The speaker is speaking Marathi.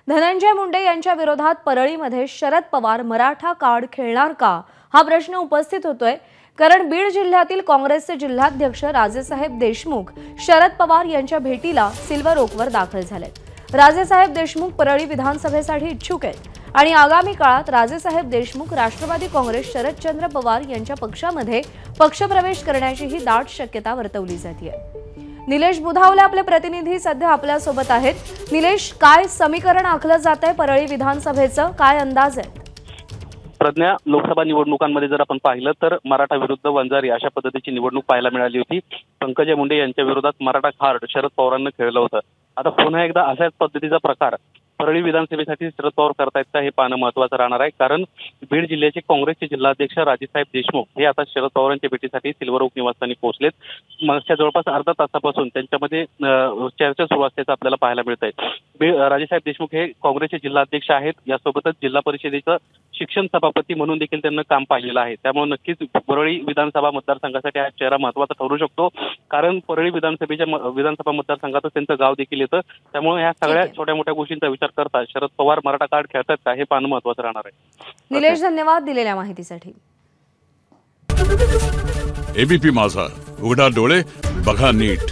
धनंजय मुंडे यांच्या विरोधात परळीमध्ये शरद पवार मराठा कार्ड खेळणार का हा प्रश्न उपस्थित होतोय। कारण बीड जिल्ह्यातील काँग्रेसचे जिल्हाध्यक्ष राजेसाहेब देशमुख शरद पवार यांच्या भेटीला सिल्वर ओकवर दाखल झालेत। राजेसाहेब देशमुख परळी विधानसभेसाठी इच्छुक आहेत आणि आगामी काळात राजेसाहेब देशमुख राष्ट्रवादी काँग्रेस शरदचंद्र पवार यांच्या पक्षामध्ये पक्षप्रवेश करण्याची ही दाट शक्यता वर्तवली जाते। निलेश बुधावले आपले प्रतिनिधी सध्या आपल्या सोबत आहेत। निलेश, काय समीकरण आखलं जातंय परळी विधानसभेचं, काय अंदाज आहे? प्रज्ञा, लोकसभा निवडणुकांमध्ये जर आपण पाहिलं तर मराठा विरुद्ध वंजारी अशा पद्धतीची निवडणूक पाहायला मिळाली होती। पंकजा मुंडे यांच्या विरोधात मराठा कार्ड शरद पवारांना खेळलं होतं। आता पुन्हा एकदा अशाच पद्धतीचा प्रकार परळी विधानसभेसाठी शरद पवार करतायत का हे पाहणं महत्त्वाचं राहणार आहे। कारण बीड जिल्ह्याचे काँग्रेसचे जिल्हाध्यक्ष राजेसाहेब देशमुख हे आता शरद पवारांच्या भेटीसाठी सिल्वर ओक निवासस्थानी पोहोचलेत। मागच्या जवळपास अर्धा तासापासून त्यांच्यामध्ये चर्चा सुरू असल्याचं आपल्याला पाहायला मिळत आहे। राजेसाहेब देशमुख हे काँग्रेसचे जिल्हाध्यक्ष आहेत, यासोबतच जिल्हा परिषदेचं शिक्षण सभापती म्हणून देखील त्यांना काम पाहिलेलं आहे। त्यामुळे नक्कीच परळी विधानसभा मतदारसंघासाठी हा चेहरा महत्त्वाचा ठरू शकतो। कारण परळी विधानसभा मतदारसंघातच त्यांचं गाव देखील येतं। त्यामुळे ह्या सगळ्या छोट्या मोठ्या गोष्टींचा विचार करता शरद पवार मराठा कार्ड खेळतात का हे पाहणं महत्त्वाचं राहणार आहे। निलेश, धन्यवाद दिलेल्या माहितीसाठी। एबीपी माझा, उघडा डोळे बघा नीट।